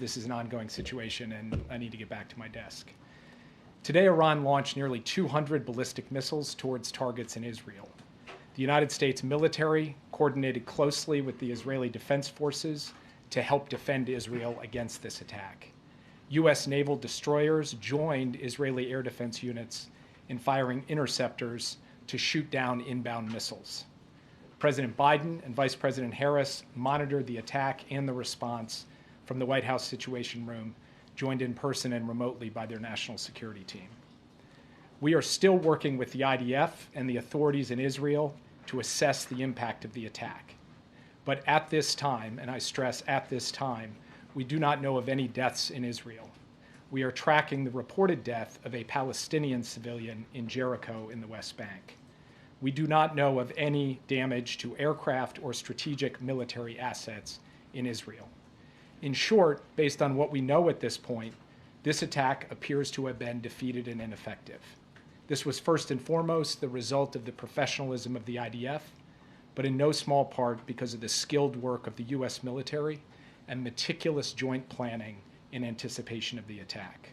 This is an ongoing situation, and I need to get back to my desk. Today, Iran launched nearly 200 ballistic missiles towards targets in Israel. The United States military coordinated closely with the Israeli Defense Forces to help defend Israel against this attack. U.S. naval destroyers joined Israeli air defense units in firing interceptors to shoot down inbound missiles. President Biden and Vice President Harris monitored the attack and the response from the White House Situation Room, joined in person and remotely by their national security team. We are still working with the IDF and the authorities in Israel to assess the impact of the attack. But at this time, and I stress at this time, we do not know of any deaths in Israel. We are tracking the reported death of a Palestinian civilian in Jericho in the West Bank. We do not know of any damage to aircraft or strategic military assets in Israel. In short, based on what we know at this point, this attack appears to have been defeated and ineffective. This was first and foremost the result of the professionalism of the IDF, but in no small part because of the skilled work of the U.S. military and meticulous joint planning in anticipation of the attack.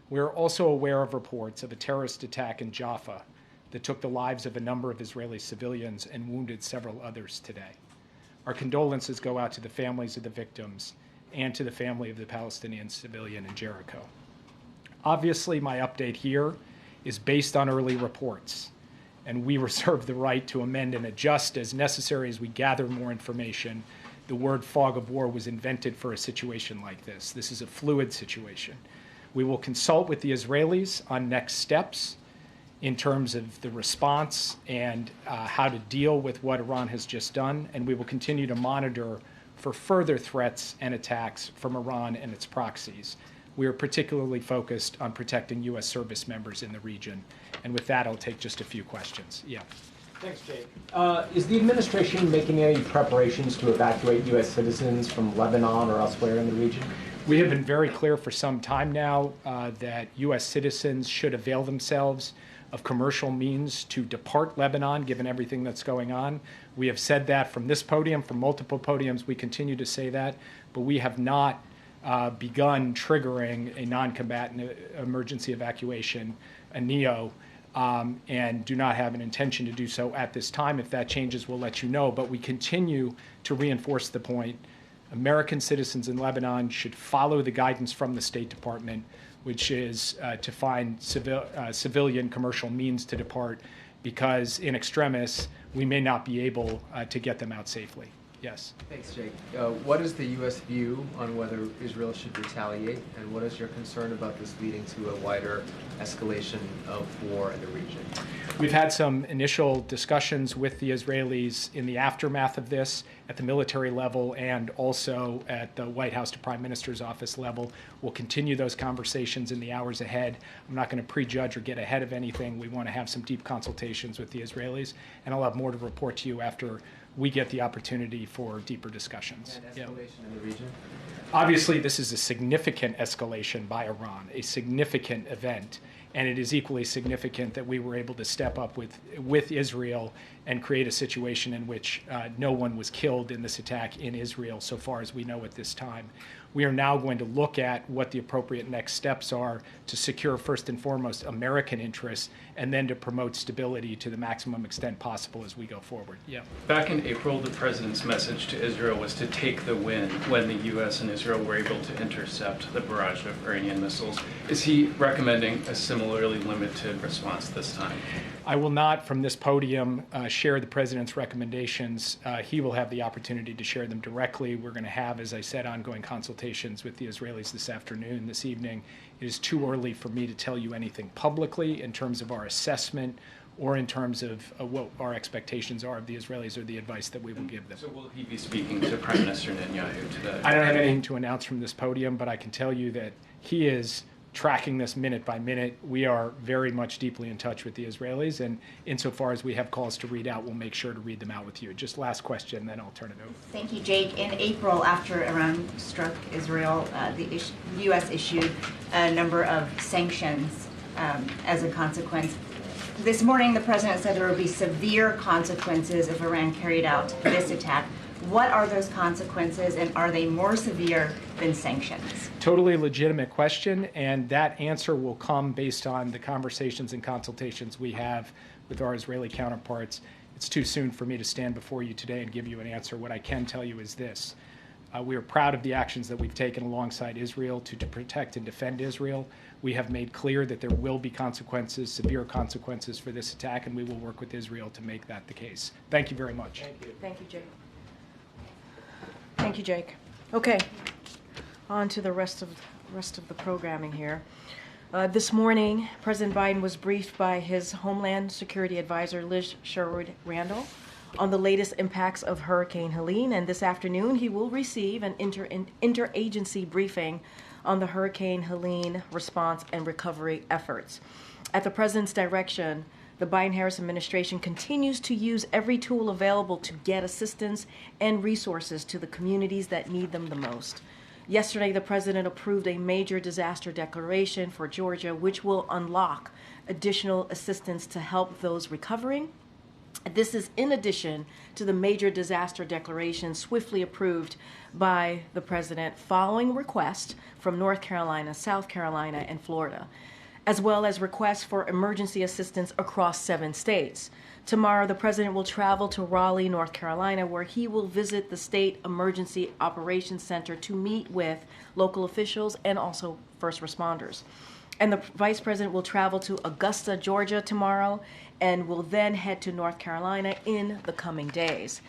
We are also aware of reports of a terrorist attack in Jaffa that took the lives of a number of Israeli civilians and wounded several others today. Our condolences go out to the families of the victims and to the family of the Palestinian civilian in Jericho. Obviously, my update here is based on early reports, and we reserve the right to amend and adjust as necessary as we gather more information. The word fog of war was invented for a situation like this. This is a fluid situation. We will consult with the Israelis on next steps in terms of the response and how to deal with what Iran has just done, and we will continue to monitor for further threats and attacks from Iran and its proxies. We are particularly focused on protecting U.S. service members in the region. And with that, I'll take just a few questions. Yeah. Thanks, Jake. Is the administration making any preparations to evacuate U.S. citizens from Lebanon or elsewhere in the region? We have been very clear for some time now that U.S. citizens should avail themselves of commercial means to depart Lebanon, given everything that's going on. We have said that from this podium, from multiple podiums. We continue to say that, but we have not begun triggering a non-combatant emergency evacuation, a NEO, and do not have an intention to do so at this time. If that changes, we'll let you know. But we continue to reinforce the point. American citizens in Lebanon should follow the guidance from the State Department, which is to find civilian commercial means to depart, because in extremis, we may not be able to get them out safely. Yes. Thanks, Jake. What is the U.S. view on whether Israel should retaliate, and what is your concern about this leading to a wider escalation of war in the region? We've had some initial discussions with the Israelis in the aftermath of this at the military level and also at the White House to Prime Minister's office level. We'll continue those conversations in the hours ahead. I'm not going to prejudge or get ahead of anything. We want to have some deep consultations with the Israelis, and I'll have more to report to you after we get the opportunity for deeper discussions. And escalation in the region? Obviously, this is a significant escalation by Iran, a significant event, and it is equally significant that we were able to step up with Israel and create a situation in which no one was killed in this attack in Israel, so far as we know at this time. We are now going to look at what the appropriate next steps are to secure, first and foremost, American interests, and then to promote stability to the maximum extent possible as we go forward. Yeah. Back in April, the president's message to Israel was to take the win when the U.S. and Israel were able to intercept the barrage of Iranian missiles. Is he recommending a similarly limited response this time? I will not, from this podium, share the president's recommendations. He will have the opportunity to share them directly. We're going to have, as I said, ongoing consultations with the Israelis this afternoon, this evening. It is too early for me to tell you anything publicly in terms of our assessment or in terms of what our expectations are of the Israelis or the advice that we will give them. So will he be speaking to Prime Minister Netanyahu today? I don't have anything to announce from this podium, but I can tell you that he is tracking this minute by minute. We are very much deeply in touch with the Israelis, and insofar as we have calls to read out, we'll make sure to read them out with you. Just last question, then I'll turn it over. Thank you, Jake. In April, after Iran struck Israel, the U.S. issued a number of sanctions as a consequence. This morning, the president said there would be severe consequences if Iran carried out this attack. What are those consequences, and are they more severe than sanctions? Totally legitimate question, and that answer will come based on the conversations and consultations we have with our Israeli counterparts. It's too soon for me to stand before you today and give you an answer. What I can tell you is this. We are proud of the actions that we've taken alongside Israel to protect and defend Israel. We have made clear that there will be consequences, severe consequences for this attack, and we will work with Israel to make that the case. Thank you very much. Thank you. Thank you, Jake. Thank you, Jake. Okay, on to the rest of the programming here. This morning, President Biden was briefed by his Homeland Security Advisor, Liz Sherwood-Randall, on the latest impacts of Hurricane Helene, and this afternoon he will receive an interagency briefing on the Hurricane Helene response and recovery efforts. At the President's direction, the Biden-Harris administration continues to use every tool available to get assistance and resources to the communities that need them the most. Yesterday, the President approved a major disaster declaration for Georgia, which will unlock additional assistance to help those recovering. This is in addition to the major disaster declaration swiftly approved by the President following requests from North Carolina, South Carolina, and Florida, as well as requests for emergency assistance across 7 states. Tomorrow, the President will travel to Raleigh, North Carolina, where he will visit the State Emergency Operations Center to meet with local officials and also first responders. And the Vice President will travel to Augusta, Georgia tomorrow, and will then head to North Carolina in the coming days.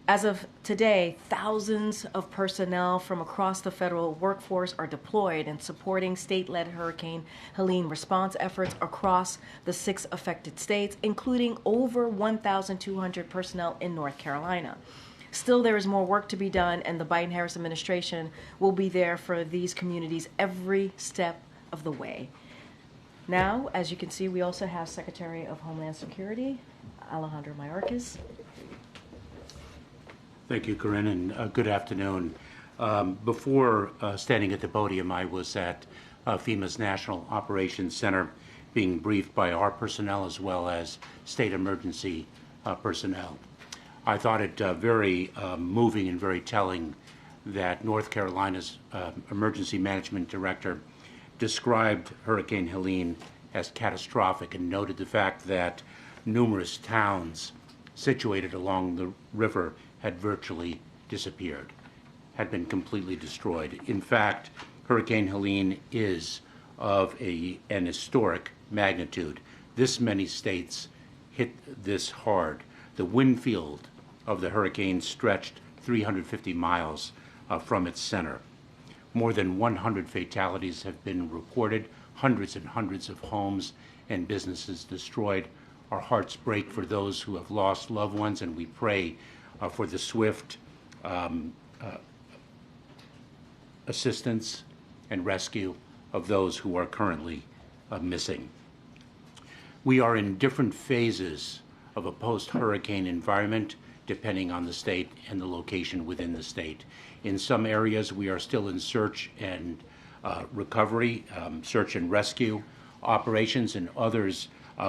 As of today, thousands of personnel from across the federal workforce are deployed and supporting state-led Hurricane Helene response efforts across the 6 affected states, including over 1,200 personnel in North Carolina. Still, there is more work to be done, and the Biden-Harris administration will be there for these communities every step of the way. Now, as you can see, we also have Secretary of Homeland Security, Alejandro Mayorkas. Thank you, Karine, and good afternoon. Before standing at the podium, I was at FEMA's National Operations Center being briefed by our personnel as well as state emergency personnel. I thought it very moving and very telling that North Carolina's Emergency Management Director described Hurricane Helene as catastrophic and noted the fact that numerous towns situated along the river had virtually disappeared, had been completely destroyed. In fact, Hurricane Helene is of an historic magnitude. This many states hit this hard. The wind field of the hurricane stretched 350 miles from its center. More than 100 fatalities have been reported, hundreds and hundreds of homes and businesses destroyed. Our hearts break for those who have lost loved ones, and we pray for the swift assistance and rescue of those who are currently missing. We are in different phases of a post-hurricane environment depending on the state and the location within the state. In some areas, we are still in search and recovery, search and rescue operations. In others,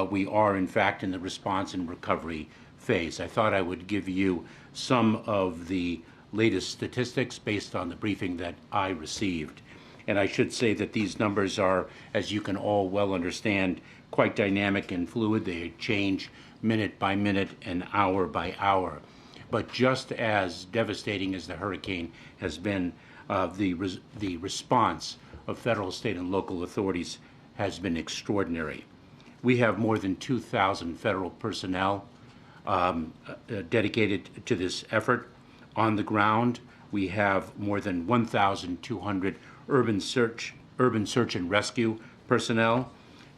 we are, in fact, in the response and recovery phase. I thought I would give you some of the latest statistics based on the briefing that I received. And I should say that these numbers are, as you can all well understand, quite dynamic and fluid. They change minute by minute and hour by hour. But just as devastating as the hurricane has been, the response of federal, state, and local authorities has been extraordinary. We have more than 2,000 federal personnel dedicated to this effort. On the ground, we have more than 1,200 urban search and rescue personnel.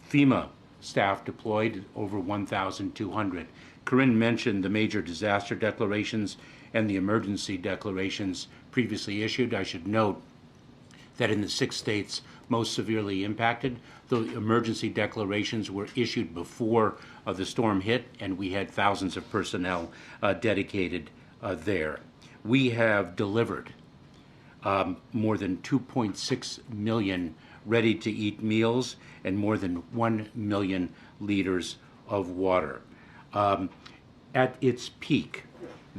FEMA staff deployed, over 1,200. Karine mentioned the major disaster declarations and the emergency declarations previously issued. I should note that in the 6 states most severely impacted, the emergency declarations were issued before the storm hit, and we had thousands of personnel dedicated there. We have delivered more than 2.6 million ready-to-eat meals and more than 1 million liters of water. At its peak,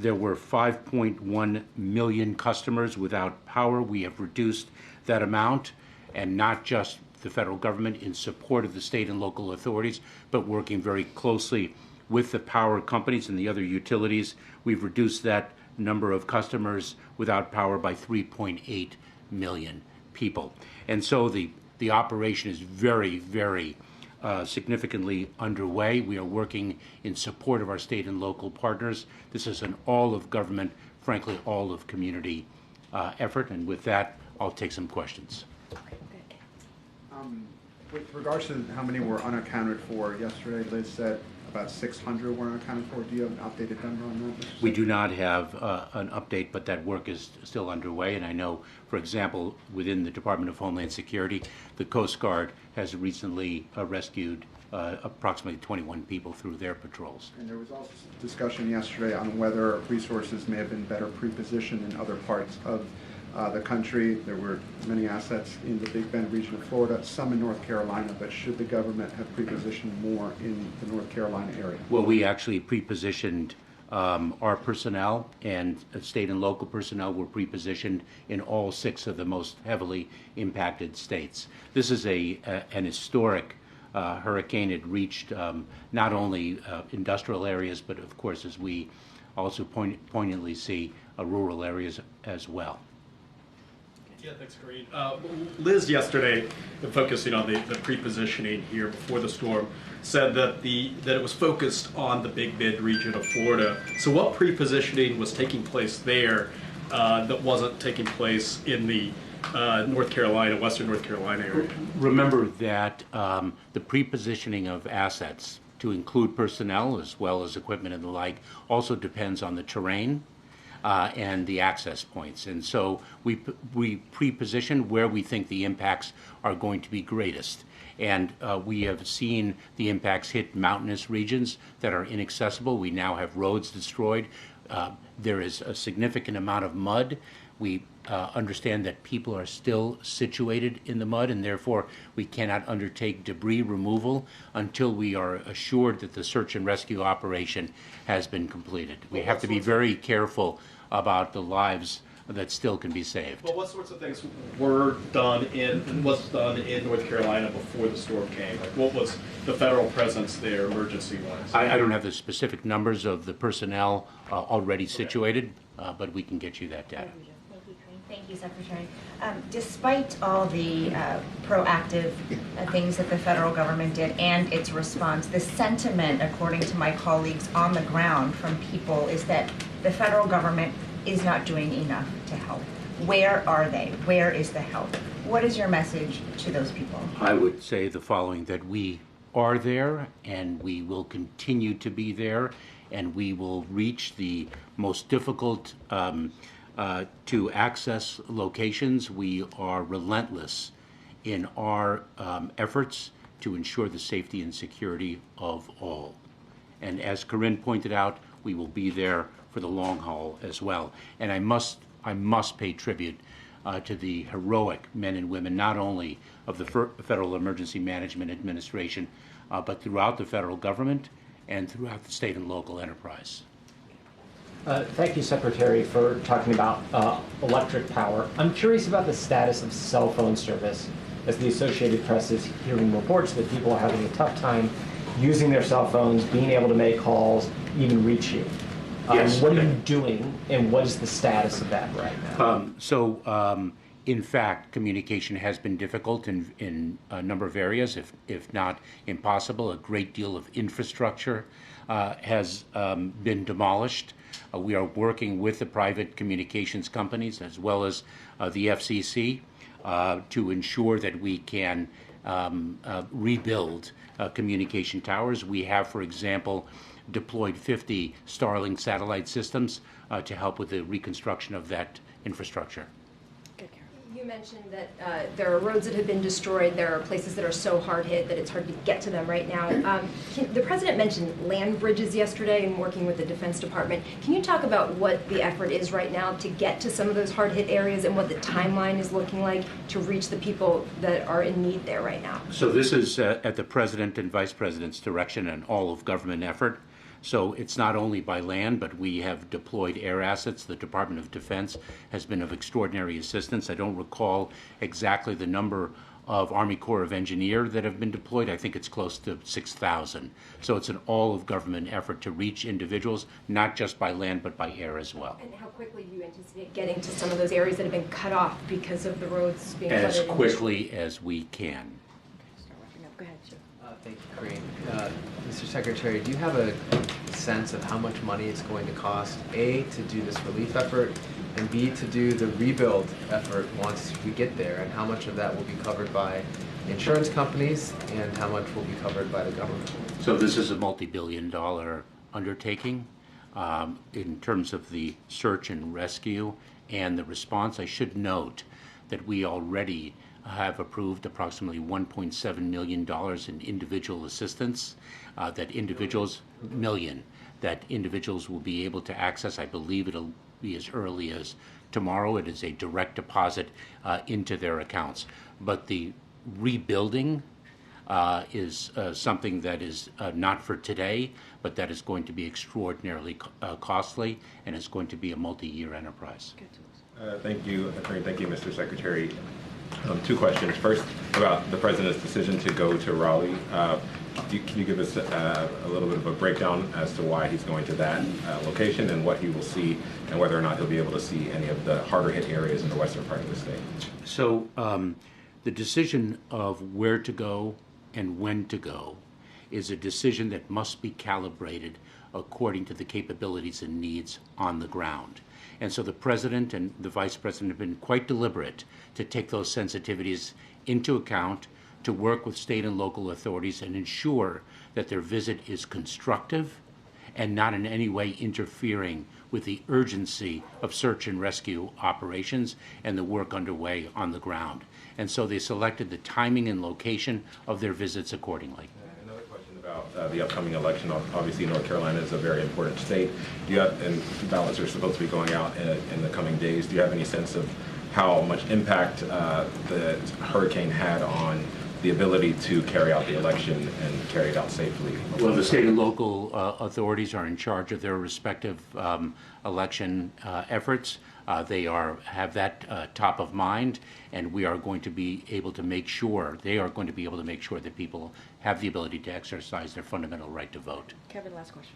There were 5.1 million customers without power. We have reduced that amount, and not just the federal government in support of the state and local authorities, but working very closely with the power companies and the other utilities. We've reduced that number of customers without power by 3.8 million people. And so the operation is very, very significantly underway. We are working in support of our state and local partners. This is an all-of-government, frankly, all-of-community effort. And with that, I'll take some questions. With regards to how many were unaccounted for, yesterday Liz said about 600 were unaccounted for. Do you have an updated number on that? We do not have an update, but that work is still underway. And I know, for example, within the Department of Homeland Security, the Coast Guard has recently rescued approximately 21 people through their patrols. And there was also discussion yesterday on whether resources may have been better pre-positioned in other parts of the country. There were many assets in the Big Bend region of Florida, some in North Carolina, but should the government have pre-positioned more in the North Carolina area? Well, we actually pre-positioned our personnel, and state and local personnel were pre-positioned in all 6 of the most heavily impacted states. This is an historic hurricane. It reached not only industrial areas, but of course, as we also poignantly see, rural areas as well. Yeah, thanks, Karine. Liz yesterday, focusing on the pre-positioning here before the storm, said that it was focused on the Big Bend region of Florida. So what pre-positioning was taking place there that wasn't taking place in the North Carolina, Western North Carolina area? Remember that the pre-positioning of assets, to include personnel as well as equipment and the like, also depends on the terrain and the access points. And so we pre-position where we think the impacts are going to be greatest. And we have seen the impacts hit mountainous regions that are inaccessible. We now have roads destroyed. There is a significant amount of mud. We understand that people are still situated in the mud, and therefore we cannot undertake debris removal until we are assured that the search and rescue operation has been completed. We have to be very careful about the lives that still can be saved. Well, what sorts of things were done in North Carolina before the storm came? Like, what was the federal presence there, emergency-wise? I don't have the specific numbers of the personnel already situated, but we can get you that data. Thank you, Secretary. Despite all the proactive things that the federal government did and its response, the sentiment, according to my colleagues on the ground from people, is that the federal government is not doing enough to help. Where are they? Where is the help? What is your message to those people? I would say the following, that we are there and we will continue to be there, and we will reach the most difficult to access locations. We are relentless in our efforts to ensure the safety and security of all. And as Karine pointed out, we will be there for the long haul as well. And I must pay tribute to the heroic men and women, not only of the Federal Emergency Management Administration, but throughout the federal government and throughout the state and local enterprise. Thank you, Secretary, for talking about electric power. I'm curious about the status of cell phone service, as the Associated Press is hearing reports that people are having a tough time using their cell phones, being able to make calls, even reach you. Yes. What are you doing, and what is the status of that right now? In fact, communication has been difficult in a number of areas, if not impossible. A great deal of infrastructure has been demolished. We are working with the private communications companies as well as the FCC to ensure that we can rebuild communication towers. We have, for example, deployed 50 Starlink satellite systems to help with the reconstruction of that infrastructure. You mentioned that there are roads that have been destroyed. There are places that are so hard hit that it's hard to get to them right now. The President mentioned land bridges yesterday and working with the Defense Department. Can you talk about what the effort is right now to get to some of those hard hit areas and what the timeline is looking like to reach the people that are in need there right now? So this is at the President and Vice President's direction, an all-of-government effort. So it's not only by land, but we have deployed air assets. The Department of Defense has been of extraordinary assistance. I don't recall exactly the number of Army Corps of Engineers that have been deployed. I think it's close to 6,000. So it's an all-of-government effort to reach individuals, not just by land, but by air as well. And how quickly do you anticipate getting to some of those areas that have been cut off because of the roads being flooded? As quickly as we can. Start wrapping up. Go ahead, Joe. Thank you, Karine. Mr. Secretary, do you have a sense of how much money it's going to cost, A, to do this relief effort, and B, to do the rebuild effort once we get there, and how much of that will be covered by insurance companies, and how much will be covered by the government? So this is a multi-billion-dollar undertaking. In terms of the search and rescue and the response, I should note that we already have approved approximately $1.7 million in individual assistance that individuals will be able to access. I believe it'll be as early as tomorrow. It is a direct deposit into their accounts. But the rebuilding is something that is not for today, but that is going to be extraordinarily costly, and it's going to be a multi-year enterprise. Thank you, Attorney. Thank you, Mr. Secretary. Two questions. First, about the President's decision to go to Raleigh. Can you give us a little bit of a breakdown as to why he's going to that location and what he will see, and whether or not he'll be able to see any of the harder hit areas in the western part of the state? So the decision of where to go and when to go is a decision that must be calibrated according to the capabilities and needs on the ground. And so the President and the Vice President have been quite deliberate to take those sensitivities into account, to work with state and local authorities and ensure that their visit is constructive and not in any way interfering with the urgency of search and rescue operations and the work underway on the ground. And so they selected the timing and location of their visits accordingly. Another question about the upcoming election. Obviously, North Carolina is a very important state. Do you have, and ballots are supposed to be going out in the coming days. Do you have any sense of how much impact the hurricane had on the ability to carry out the election and carry it out safely? Well, the state and local authorities are in charge of their respective election efforts. They have that top of mind, and we are going to be able to make sure, they are going to be able to make sure that people have the ability to exercise their fundamental right to vote. Kevin, last question.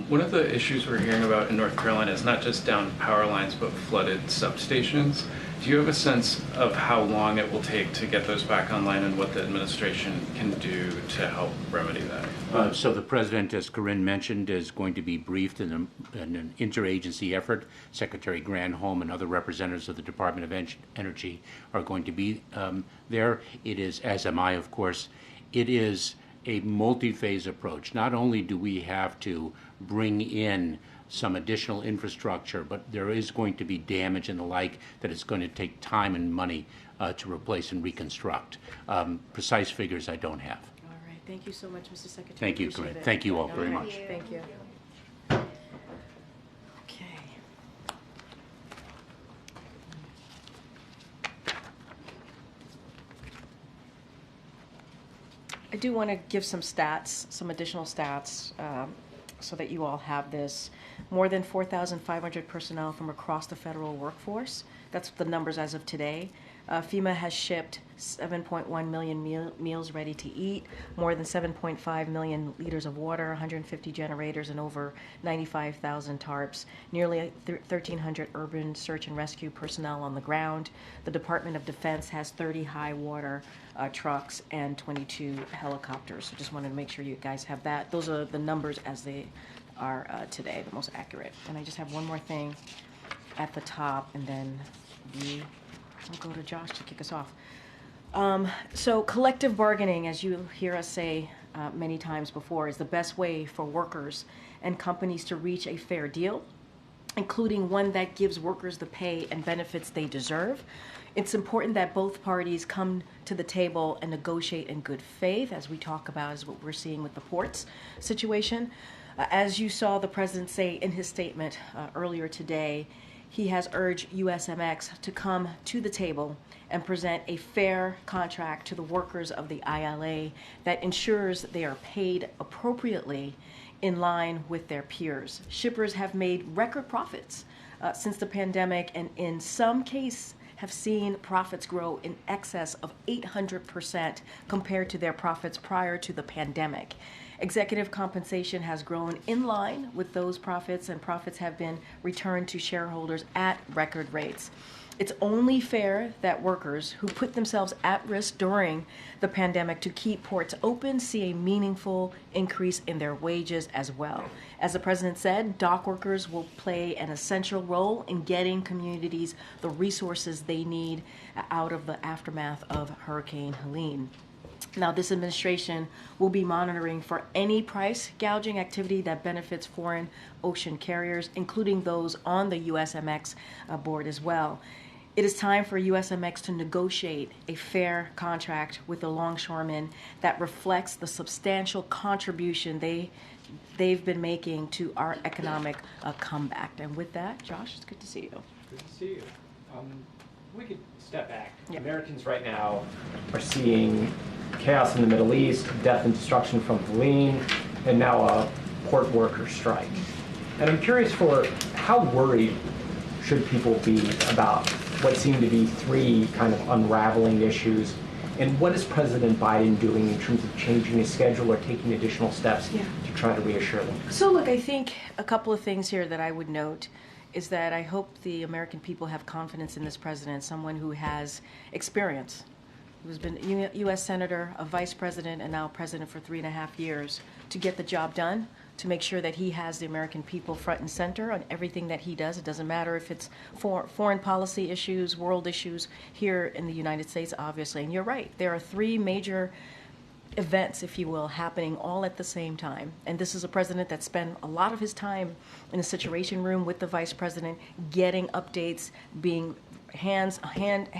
One of the issues we're hearing about in North Carolina is not just down power lines, but flooded substations. Do you have a sense of how long it will take to get those back online and what the administration can do to help remedy that? So the President, as Karine mentioned, is going to be briefed in an interagency effort. Secretary Granholm and other representatives of the Department of Energy are going to be there. It is, as am I, of course, it is a multi-phase approach. Not only do we have to bring in some additional infrastructure, but there is going to be damage and the like that it's going to take time and money to replace and reconstruct. Precise figures I don't have. All right. Thank you so much, Mr. Secretary. Thank you, Karine. Thank you all very much. Thank you. Okay. I do want to give some stats, some additional stats, so that you all have this. More than 4,500 personnel from across the federal workforce. That's the numbers as of today. FEMA has shipped 7.1 million meals ready to eat, more than 7.5 million liters of water, 150 generators, and over 95,000 tarps. Nearly 1,300 urban search and rescue personnel on the ground. The Department of Defense has 30 high water trucks and 22 helicopters. So just wanted to make sure you guys have that. Those are the numbers as they are today, the most accurate. And I just have one more thing at the top, and then I'll go to Josh to kick us off. So collective bargaining, as you hear us say many times before, is the best way for workers and companies to reach a fair deal, including one that gives workers the pay and benefits they deserve. It's important that both parties come to the table and negotiate in good faith, as we talk about, is what we're seeing with the ports situation. As you saw the President say in his statement earlier today, he has urged USMX to come to the table and present a fair contract to the workers of the ILA that ensures they are paid appropriately in line with their peers. Shippers have made record profits since the pandemic, and in some cases have seen profits grow in excess of 800% compared to their profits prior to the pandemic. Executive compensation has grown in line with those profits, and profits have been returned to shareholders at record rates. It's only fair that workers who put themselves at risk during the pandemic to keep ports open see a meaningful increase in their wages as well. As the president said, dock workers will play an essential role in getting communities the resources they need out of the aftermath of Hurricane Helene. Now, this administration will be monitoring for any price gouging activity that benefits foreign ocean carriers, including those on the USMX board as well. It is time for USMX to negotiate a fair contract with the longshoremen that reflects the substantial contribution they've been making to our economic comeback. And with that, Josh, it's good to see you. Good to see you. We could step back. Yeah. Americans right now are seeing chaos in the Middle East, death and destruction from Helene, and now a port worker strike. And I'm curious for how worried should people be about what seem to be three kind of unraveling issues, and what is President Biden doing in terms of changing his schedule or taking additional steps to try to reassure them? So look, I think a couple of things here that I would note is that I hope the American people have confidence in this president, someone who has experience, who's been a U.S. Senator, a Vice President, and now President for 3.5 years, to get the job done, to make sure that he has the American people front and center on everything that he does. It doesn't matter if it's foreign policy issues, world issues here in the United States, obviously. And you're right, there are three major events, if you will, happening all at the same time. And this is a president that spent a lot of his time in the Situation Room with the Vice President, getting updates, being hands-on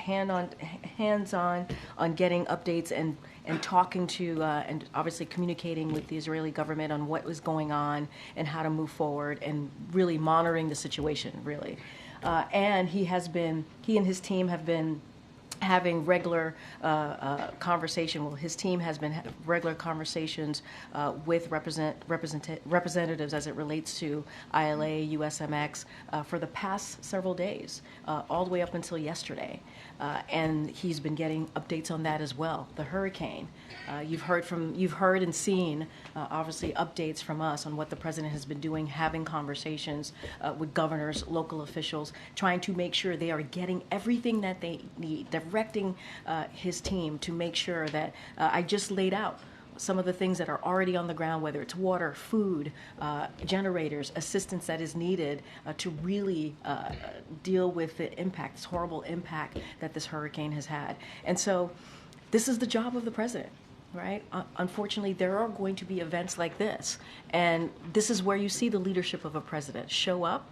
on getting updates and talking to and obviously communicating with the Israeli government on what was going on and how to move forward, and really monitoring the situation, really. And he and his team have been having regular conversation. Well, his team has been regular conversations with representatives as it relates to ILA, USMX for the past several days, all the way up until yesterday. And he's been getting updates on that as well. The hurricane, you've heard and seen obviously updates from us on what the president has been doing, having conversations with governors, local officials, trying to make sure they are getting everything that they need, directing his team to make sure that I just laid out some of the things that are already on the ground, whether it's water, food, generators, assistance that is needed to really deal with the impact, this horrible impact that this hurricane has had. And so this is the job of the president, right? Unfortunately, there are going to be events like this. And this is where you see the leadership of a president show up,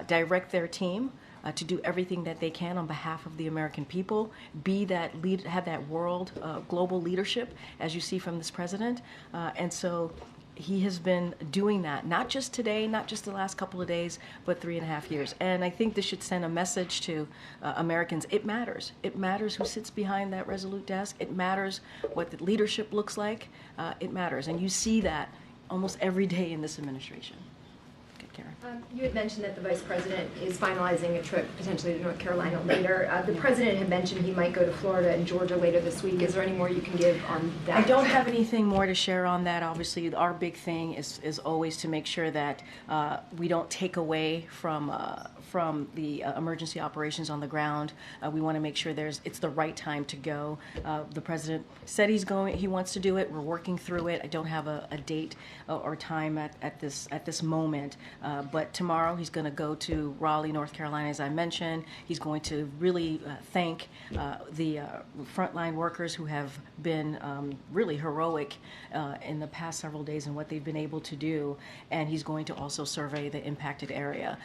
direct their team, to do everything that they can on behalf of the American people, have that global leadership, as you see from this president. And so he has been doing that, not just today, not just the last couple of days, but 3.5 years. And I think this should send a message to Americans. It matters. It matters who sits behind that resolute desk. It matters what the leadership looks like. It matters. And you see that almost every day in this administration. You had mentioned that the Vice President is finalizing a trip potentially to North Carolina later. The President had mentioned he might go to Florida and Georgia later this week. Is there any more you can give on that? I don't have anything more to share on that. Obviously, our big thing is always to make sure that we don't take away from the emergency operations on the ground. We want to make sure it's the right time to go. The President said he wants to do it. We're working through it. I don't have a date or time at this moment. But tomorrow he's going to go to Raleigh, North Carolina, as I mentioned. He's going to really thank the frontline workers who have been really heroic in the past several days and what they've been able to do. And he's going to also survey the impacted area.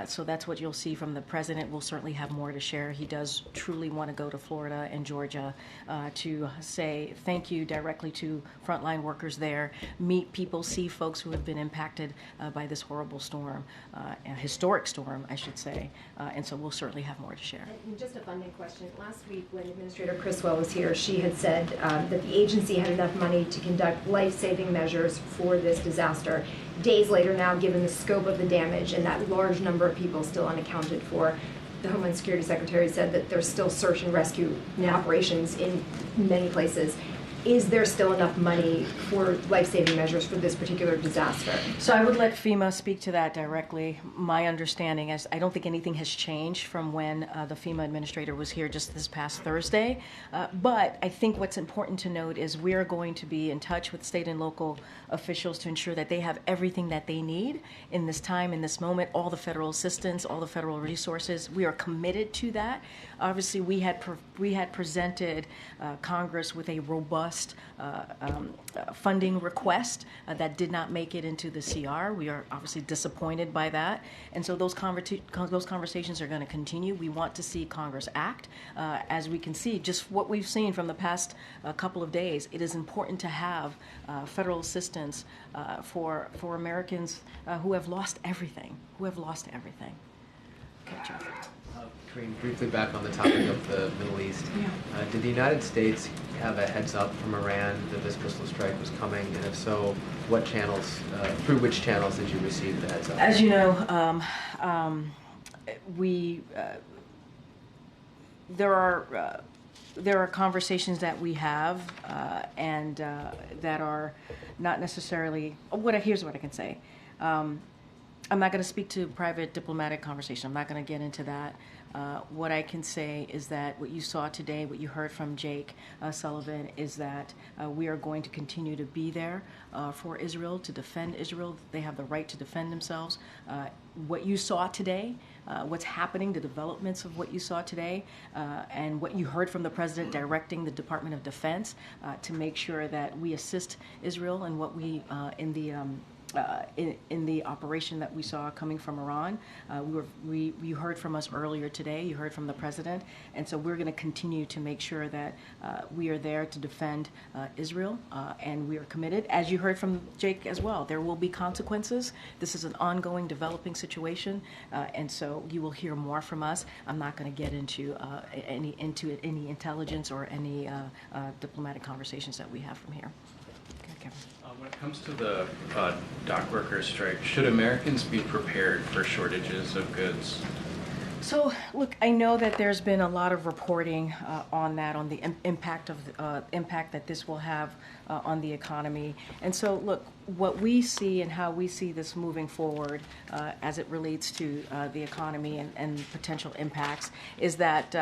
So that's what you'll see from the president. We'll certainly have more to share. He does truly want to go to Florida and Georgia to say thank you directly to frontline workers there, meet people, see folks who have been impacted by this horrible storm. storm, a historic storm, I should say, and so we'll certainly have more to share. And just a funding question. Last week, when Administrator Criswell was here, she had said that the agency had enough money to conduct life-saving measures for this disaster. Days later now, given the scope of the damage and that large number of people still unaccounted for, the Homeland Security Secretary said that there's still search and rescue operations in many places. Is there still enough money for life-saving measures for this particular disaster? So I would let FEMA speak to that directly. My understanding is I don't think anything has changed from when the FEMA administrator was here just this past Thursday. But I think what's important to note is we are going to be in touch with state and local officials to ensure that they have everything that they need in this time, in this moment, all the federal assistance, all the federal resources. We are committed to that. Obviously, we had presented Congress with a robust funding request that did not make it into the CR. We are obviously disappointed by that, and so those conversations are going to continue. We want to see Congress act. As we can see, just what we've seen from the past couple of days, it is important to have federal assistance for Americans who have lost everything. Okay, Jeff. Karine, briefly back on the topic of the Middle East. Did the United States have a heads up from Iran that this missile strike was coming? And if so, what channels, through which channels did you receive the heads up? As you know, there are conversations that we have and that are not necessarily. Here's what I can say. I'm not going to speak to private diplomatic conversation. I'm not going to get into that. What I can say is that what you saw today, what you heard from Jake Sullivan, is that we are going to continue to be there for Israel, to defend Israel. They have the right to defend themselves. What you saw today, what's happening, the developments of what you saw today, and what you heard from the President directing the Department of Defense to make sure that we assist Israel in what we, in the operation that we saw coming from Iran. You heard from us earlier today, you heard from the President, and so we're going to continue to make sure that we are there to defend Israel, and we are committed. As you heard from Jake as well, there will be consequences. This is an ongoing, developing situation, and so you will hear more from us. I'm not going to get into any intelligence or any diplomatic conversations that we have from here. Okay, Kevin. When it comes to the dock workers strike, should Americans be prepared for shortages of goods? So, look, I know that there's been a lot of reporting on that, on the impact that this will have on the economy. And so, look, what we see and how we see this moving forward as it relates to the economy and potential impacts is that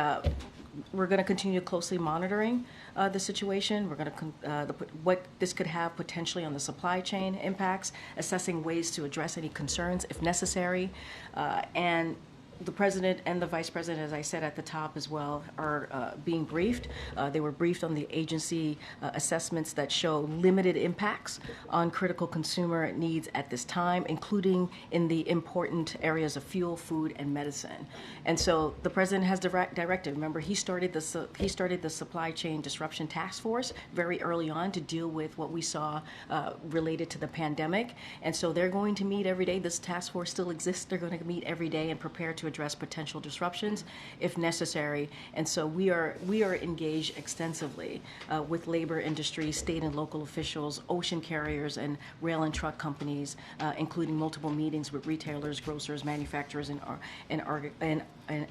we're going to continue closely monitoring the situation. We're going to what this could have potentially on the supply chain impacts, assessing ways to address any concerns if necessary, and the President and the Vice President, as I said at the top as well, are being briefed. They were briefed on the agency assessments that show limited impacts on critical consumer needs at this time, including in the important areas of fuel, food, and medicine. And so the President has directed. Remember, he started the supply chain disruption task force very early on to deal with what we saw related to the pandemic. And so they're going to meet every day. This task force still exists. They're going to meet every day and prepare to address potential disruptions if necessary. And so we are engaged extensively with labor industry, state and local officials, ocean carriers, and rail and truck companies, including multiple meetings with retailers, grocers, manufacturers, and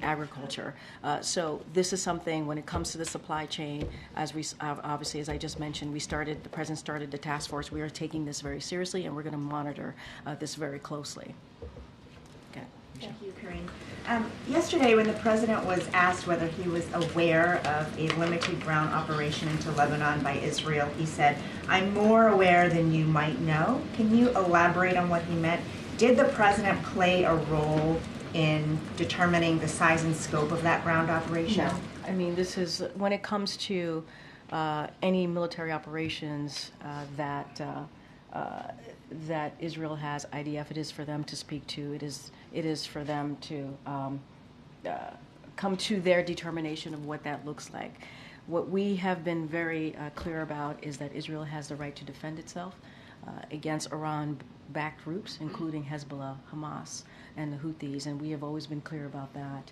agriculture. So this is something, when it comes to the supply chain, obviously, as I just mentioned, the President started the task force. We are taking this very seriously, and we're going to monitor this very closely. Thank you, Karine. Yesterday, when the President was asked whether he was aware of a limited ground operation into Lebanon by Israel, he said, "I'm more aware than you might know." Can you elaborate on what he meant? Did the President play a role in determining the size and scope of that ground operation? No. I mean, this is, when it comes to any military operations that Israel has, IDF, it is for them to speak to. It is for them to come to their determination of what that looks like. What we have been very clear about is that Israel has the right to defend itself against Iran backed groups, including Hezbollah, Hamas, and the Houthis, and we have always been clear about that.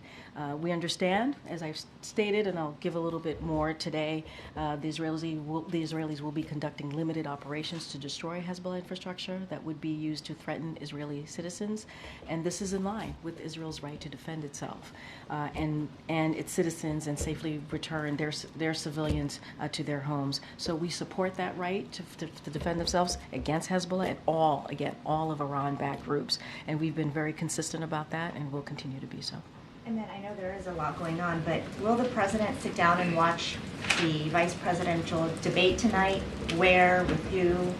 We understand, as I've stated, and I'll give a little bit more today, the Israelis will be conducting limited operations to destroy Hezbollah infrastructure that would be used to threaten Israeli citizens, and this is in line with Israel's right to defend itself and its citizens and safely return their civilians to their homes. So we support that right to defend themselves against Hezbollah and all of Iran-backed groups, and we've been very consistent about that, and will continue to be so. And then I know there is a lot going on, but will the president sit down and watch the vice presidential debate tonight? Where, with who?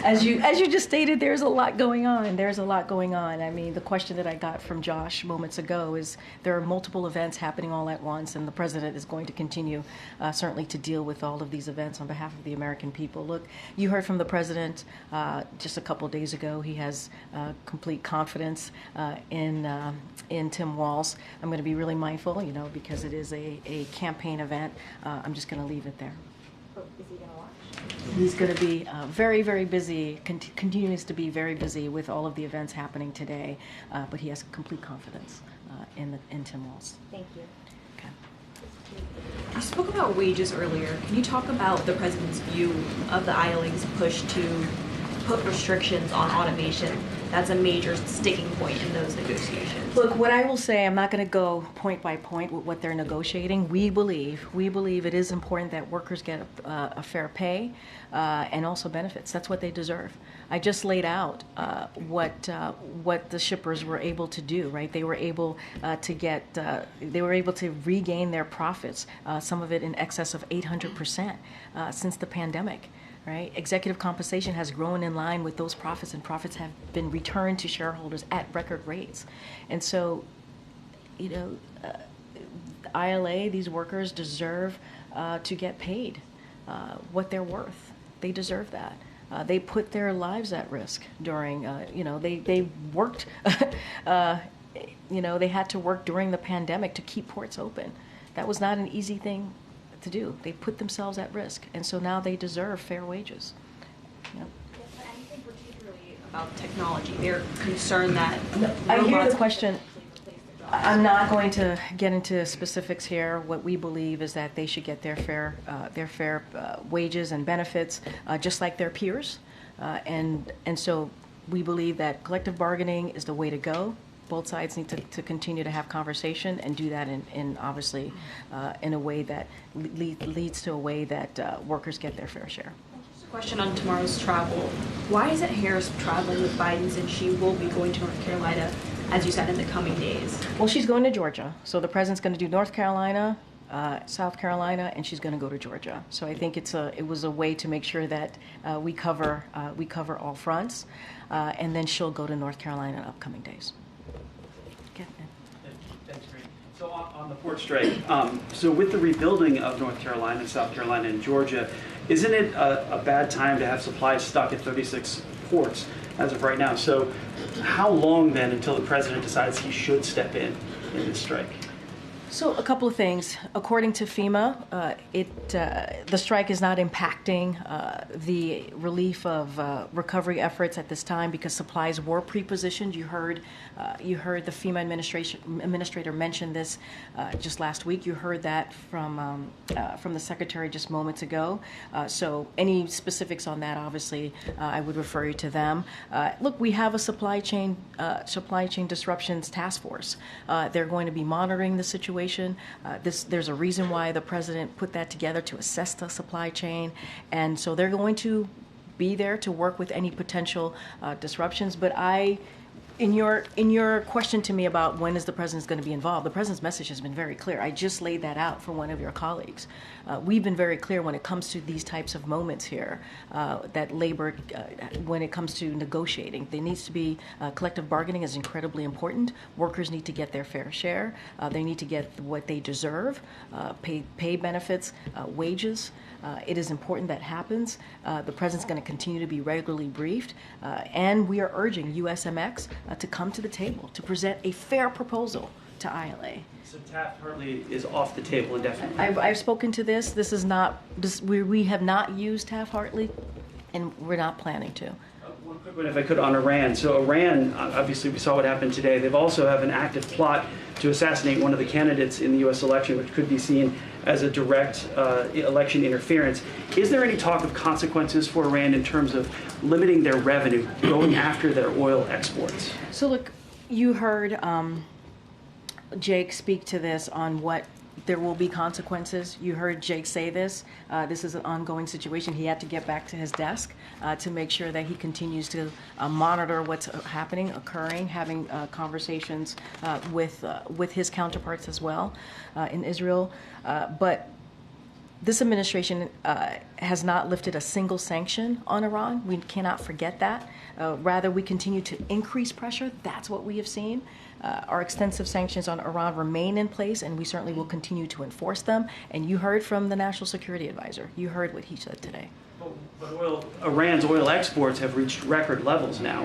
As you just stated, there's a lot going on. I mean, the question that I got from Josh moments ago is there are multiple events happening all at once, and the president is going to continue certainly to deal with all of these events on behalf of the American people. Look, you heard from the president just a couple of days ago. He has complete confidence in Tim Walz. I'm going to be really mindful, because it is a campaign event. I'm just going to leave it there. Oh, is he going to watch? He's going to be very, very busy, continues to be very busy with all of the events happening today, but he has complete confidence in Tim Walz. Thank you. Okay. You spoke about wages earlier. Can you talk about the president's view of the ILA's push to put restrictions on automation? That's a major sticking point in those negotiations. Look, what I will say, I'm not going to go point by point with what they're negotiating. We believe it is important that workers get a fair pay and also benefits. That's what they deserve. I just laid out what the shippers were able to do. Right, they were able to regain their profits. Some of it in excess of 800% since the pandemic. Right? Executive compensation has grown in line with those profits, and profits have been returned to shareholders at record rates. And so, ILA, these workers deserve to get paid what they're worth. They deserve that. They put their lives at risk during, they worked, they had to work during the pandemic to keep ports open. That was not an easy thing to do. They put themselves at risk, and so now they deserve fair wages. Yes, but anything particularly about technology? They're concerned that I hear the question. I'm not going to get into specifics here. What we believe is that they should get their fair wages and benefits, just like their peers, and so we believe that collective bargaining is the way to go. Both sides need to continue to have conversation and do that in obviously in a way that leads to a way that workers get their fair share. Just a question on tomorrow's travel. Why isn't Harris traveling with Biden, since she will be going to North Carolina, as you said, in the coming days? Well, she's going to Georgia, so the president's going to do North Carolina, South Carolina, and she's going to go to Georgia. So I think it was a way to make sure that we cover all fronts, and then she'll go to North Carolina in upcoming days. Thanks, Karine. So on the port strike, so with the rebuilding of North Carolina, South Carolina, and Georgia, isn't it a bad time to have supplies stuck at 36 ports as of right now? So how long then until the president decides he should step in this strike? So a couple of things. According to FEMA, the strike is not impacting the relief of recovery efforts at this time because supplies were pre-positioned. You heard the FEMA administrator mention this just last week. You heard that from the secretary just moments ago. So any specifics on that, obviously, I would refer you to them. Look, we have a supply chain disruptions task force. They're going to be monitoring the situation. There's a reason why the president put that together, to assess the supply chain, and so they're going to be there to work with any potential disruptions. But in your question to me about when is the president going to be involved, the president's message has been very clear. I just laid that out for one of your colleagues. We've been very clear when it comes to these types of moments here, that labor, when it comes to negotiating, there needs to be collective bargaining is incredibly important. Workers need to get their fair share. They need to get what they deserve, pay benefits, wages. It is important that happens. The president's going to continue to be regularly briefed, and we are urging USMX to come to the table to present a fair proposal to ILA. So Taft-Hartley is off the table indefinitely. I've spoken to this. This is not. We have not used Taft-Hartley, and we're not planning to. One quick one, if I could, on Iran. So Iran, obviously we saw what happened today. They've also have an active plot to assassinate one of the candidates in the U.S. election, which could be seen as a direct election interference. Is there any talk of consequences for Iran in terms of limiting their revenue, going after their oil exports? So look, you heard Jake speak to this on what there will be consequences. You heard Jake say this. This is an ongoing situation. He had to get back to his desk to make sure that he continues to monitor what's happening, occurring, having conversations with his counterparts as well in Israel. But this administration has not lifted a single sanction on Iran. We cannot forget that. Rather, we continue to increase pressure. That's what we have seen. Our extensive sanctions on Iran remain in place, and we certainly will continue to enforce them. And you heard from the National Security Advisor. You heard what he said today. But Iran's oil exports have reached record levels now.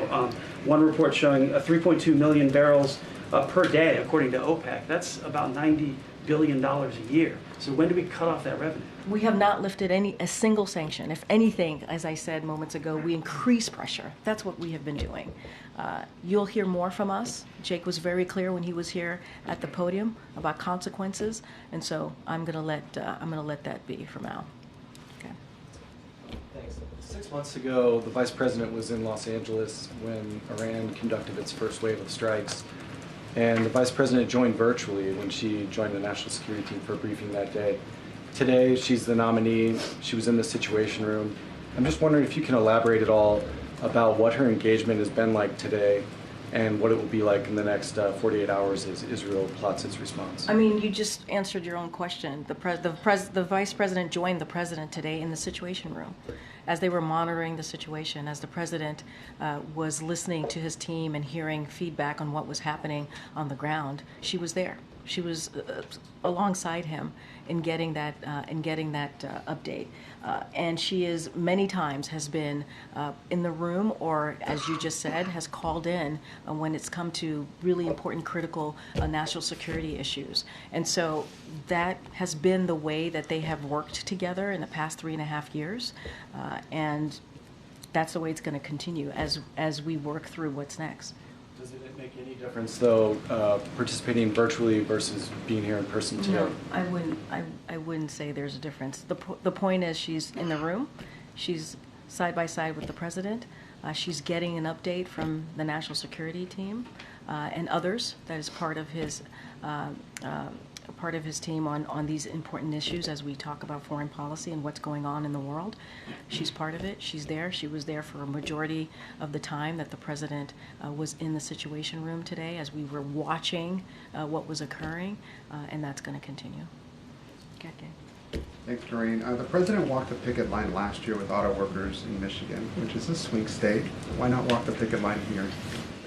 One report showing 3.2 million barrels per day, according to OPEC. That's about $90 billion a year. So when do we cut off that revenue? We have not lifted a single sanction. If anything, as I said moments ago, we increase pressure. That's what we have been doing. You'll hear more from us. Jake was very clear when he was here at the podium about consequences, and so I'm gonna let that be for now. Okay. Thanks. 6 months ago, the Vice President was in Los Angeles when Iran conducted its first wave of strikes. And the Vice President joined virtually when she joined the National Security Team for a briefing that day. Today, she's the nominee. She was in the Situation Room. I'm just wondering if you can elaborate at all about what her engagement has been like today and what it will be like in the next 48 hours as Israel plots its response. I mean, you just answered your own question. The Vice President joined the President today in the Situation Room as they were monitoring the situation, as the President was listening to his team and hearing feedback on what was happening on the ground. She was there. She was alongside him in getting that update, and she is many times has been in the room, or as you just said, has called in when it's come to really important, critical national security issues. And so that has been the way that they have worked together in the past 3.5 years, and that's the way it's going to continue as we work through what's next. Does it make any difference, though, participating virtually versus being here in person today? No, I wouldn't say there's a difference. The point is she's in the room. She's side by side with the President. She's getting an update from the National Security Team and others. That is part of his team on these important issues as we talk about foreign policy and what's going on in the world. She's part of it. She's there. She was there for a majority of the time that the President was in the Situation Room today as we were watching what was occurring, and that's going to continue. Okay. Thanks, Karine. The President walked the picket line last year with auto workers in Michigan, which is a swing state. Why not walk the picket line here?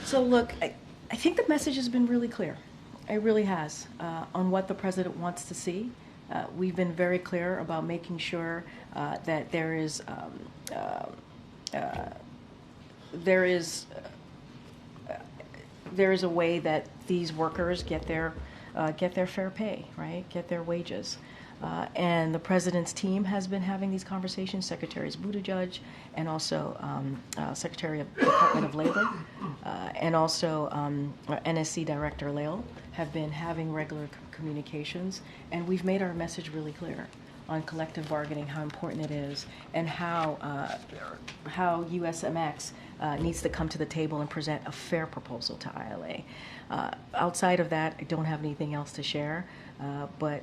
So look, I think the message has been really clear. It really has, on what the President wants to see. We've been very clear about making sure that there is a way that these workers get their fair pay, right? Get their wages. And the President's team has been having these conversations, Secretaries Buttigieg and also Secretary of Department of Labor and also NSC Director Lael have been having regular communications, and we've made our message really clear on collective bargaining, how important it is, and how USMX needs to come to the table and present a fair proposal to ILA. Outside of that, I don't have anything else to share, but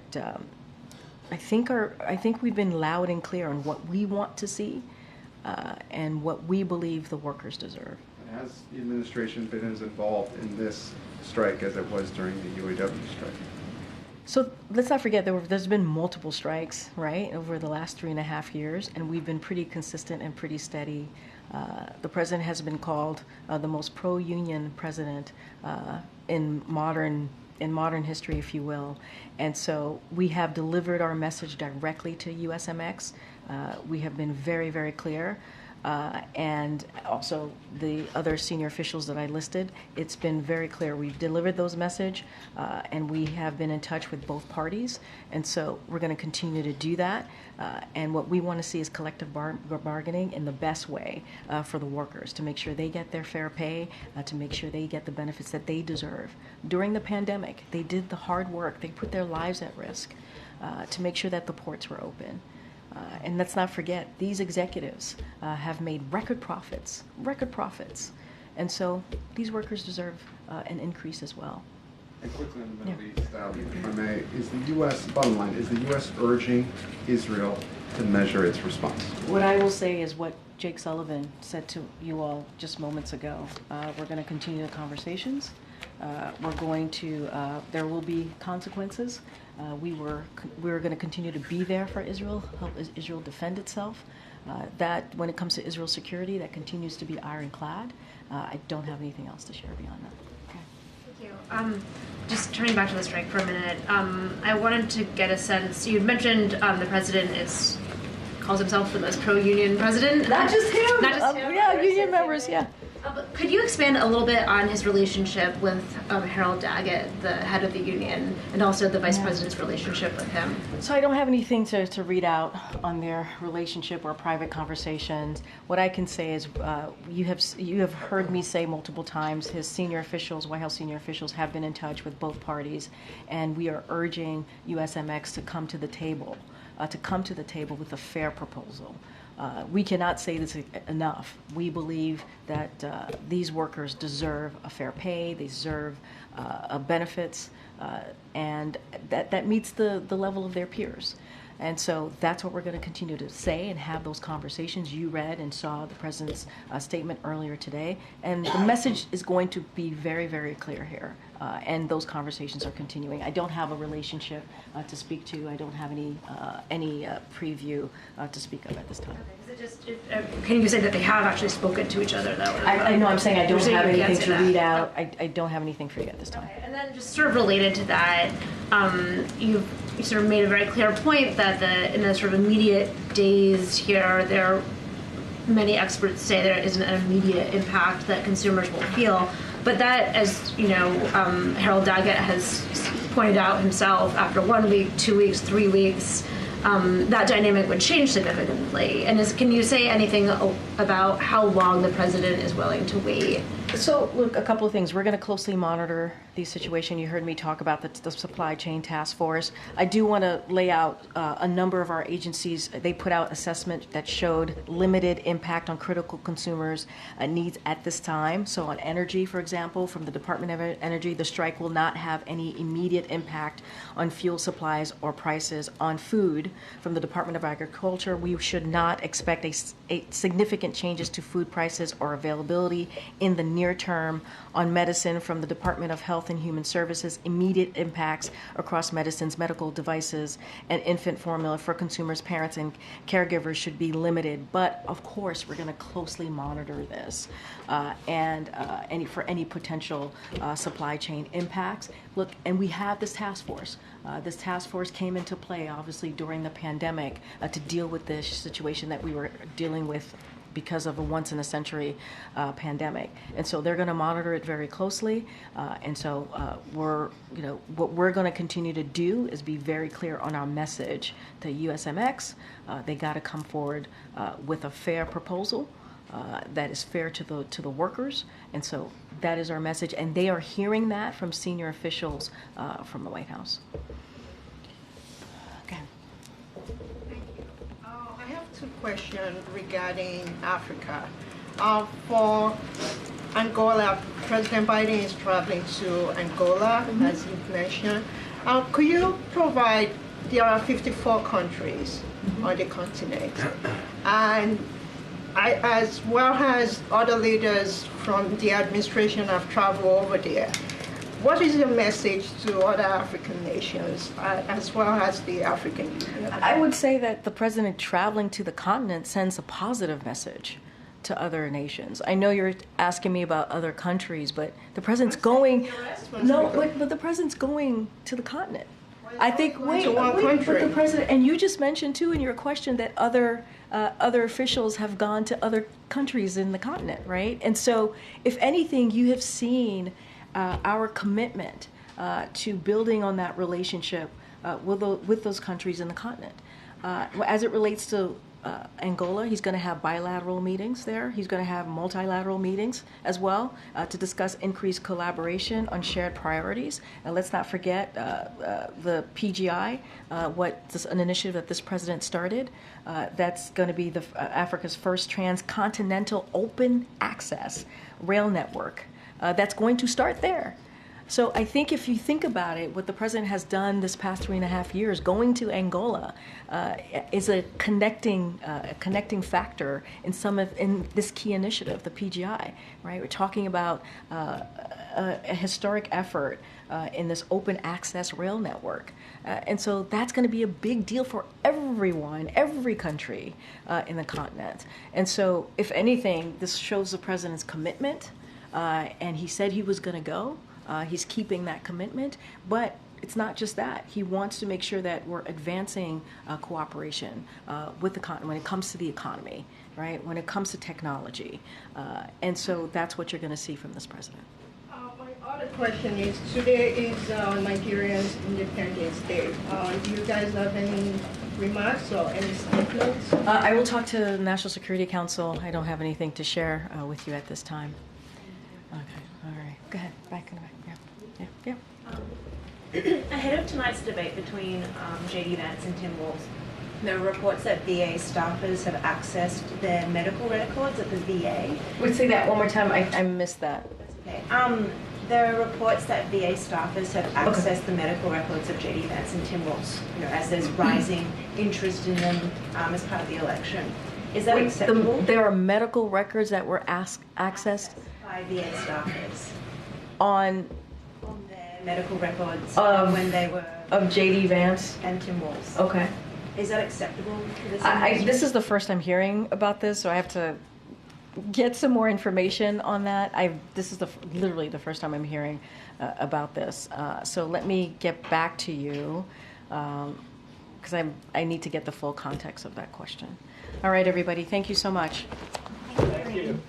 I think we've been loud and clear on what we want to see and what we believe the workers deserve. And has the administration been as involved in this strike as it was during the UAW strike? So let's not forget there's been multiple strikes, right, over the last 3.5 years, and we've been pretty consistent and pretty steady. The President has been called the most pro-union president in modern history, if you will. And so we have delivered our message directly to USMX. We have been very, very clear. and also the other senior officials that I listed. It's been very clear. We've delivered those message, and we have been in touch with both parties, and so we're going to continue to do that. And what we want to see is collective bargaining in the best way for the workers, to make sure they get their fair pay, to make sure they get the benefits that they deserve. During the pandemic, they did the hard work. They put their lives at risk to make sure that the ports were open. And let's not forget, these executives have made record profits. And so these workers deserve an increase as well. And quickly on the Middle East, if I may, is the U.S., bottom line, is the U.S. urging Israel to measure its response? What I will say is what Jake Sullivan said to you all just moments ago. We're going to continue the conversations. We're going to, there will be consequences. We're going to continue to be there for Israel, help Israel defend itself. That, when it comes to Israel's security, that continues to be ironclad. I don't have anything else to share beyond that. Thank you. Just turning back to the strike for a minute, I wanted to get a sense. You mentioned the president calls himself the most pro-union president. Not just him. Not just him. Yeah, union members. Yeah. But could you expand a little bit on his relationship with Harold Daggett, the head of the union, and also the vice president's relationship with him? So I don't have anything to read out on their relationship or private conversations. What I can say is you have heard me say multiple times, his senior officials, White House senior officials, have been in touch with both parties, and we are urging USMX to come to the table with a fair proposal. We cannot say this enough. We believe that these workers deserve a fair pay, they deserve benefits, and that meets the level of their peers. And so that's what we're going to continue to say and have those conversations. You read and saw the president's statement earlier today, and the message is going to be very, very clear here. And those conversations are continuing. I don't have a relationship to speak to. I don't have any preview to speak of at this time. Can you say that they have actually spoken to each other, though? I know I'm saying I don't have anything to read out. I don't have anything for you at this time. Okay. And then just sort of related to that, you sort of made a very clear point that in the sort of immediate days here, many experts say there isn't an immediate impact that consumers will feel. But that, as you know, Harold Daggett has pointed out himself, after 1 week, 2 weeks, 3 weeks, that dynamic would change significantly. And can you say anything about how long the president is willing to wait? So, look, a couple of things. We're going to closely monitor the situation. You heard me talk about the supply chain task force. I do want to lay out a number of our agencies. They put out assessment that showed limited impact on critical consumers' needs at this time. So on energy, for example, from the Department of Energy, the strike will not have any immediate impact on fuel supplies or prices. On food, from the Department of Agriculture, we should not expect a significant changes to food prices or availability in the near term. On medicine, from the Department of Health and Human Services, immediate impacts across medicines, medical devices, and infant formula for consumers, parents, and caregivers should be limited. But of course, we're going to closely monitor this and any potential supply chain impacts. Look, and we have this task force. This task force came into play, obviously, during the pandemic to deal with this situation that we were dealing with because of a once-in-a-century pandemic. And so they're going to monitor it very closely. And so what we're going to continue to do is be very clear on our message to USMX. They got to come forward with a fair proposal that is fair to the workers. And so that is our message. And they are hearing that from senior officials from the White House. Okay. I have two questions regarding Africa. For Angola, President Biden is traveling to Angola, as you mentioned. Could you provide, there are 54 countries on the continent, and as well as other leaders from the administration have traveled over there. What is your message to other African nations, as well as the African Union? I would say that the president traveling to the continent sends a positive message to other nations. I know you're asking me about other countries, but the president's going. No, but the president's going to the continent. I think, wait, but the president, and you just mentioned too in your question that other officials have gone to other countries in the continent, right? And so, if anything, you have seen our commitment to building on that relationship with those countries in the continent. As it relates to Angola, he's going to have bilateral meetings there. He's going to have multilateral meetings as well to discuss increased collaboration on shared priorities. And let's not forget the PGI, an initiative that this president started. That's going to be Africa's first transcontinental open access rail network. That's going to start there. So I think if you think about it, what the president has done this past 3.5 years, going to Angola, is a connecting factor in this key initiative, the PGI. Right, we're talking about a historic effort in this open access rail network, and so that's going to be a big deal for everyone, every country in the continent. And so, if anything, this shows the president's commitment, and he said he was going to go. He's keeping that commitment, but it's not just that. He wants to make sure that we're advancing cooperation with the continent when it comes to the economy, right? When it comes to technology. And so that's what you're going to see from this president. My other question is, today is Nigeria's Independence Day. Do you guys have any remarks or any statements? I will talk to the National Security Council. I don't have anything to share with you at this time. Okay, all right. Go ahead, back in the back. Yeah. Ahead of tonight's debate between J.D. Vance and Tim Walz, there are reports that VA staffers have accessed their medical records at the VA. Would say that one more time. I missed that. That's okay. There are reports that VA staffers have accessed the medical records of J.D. Vance and Tim Walz, as there's rising interest in them as part of the election. Is that acceptable? There are medical records that were accessed by VA staffers on their medical records when they were of J.D. Vance and Tim Walz. Okay. Is that acceptable for this? This is the first I'm hearing about this, so I have to get some more information on that. This is literally the first time I'm hearing about this. So let me get back to you because I need to get the full context of that question. All right, everybody. Thank you so much. Thank you.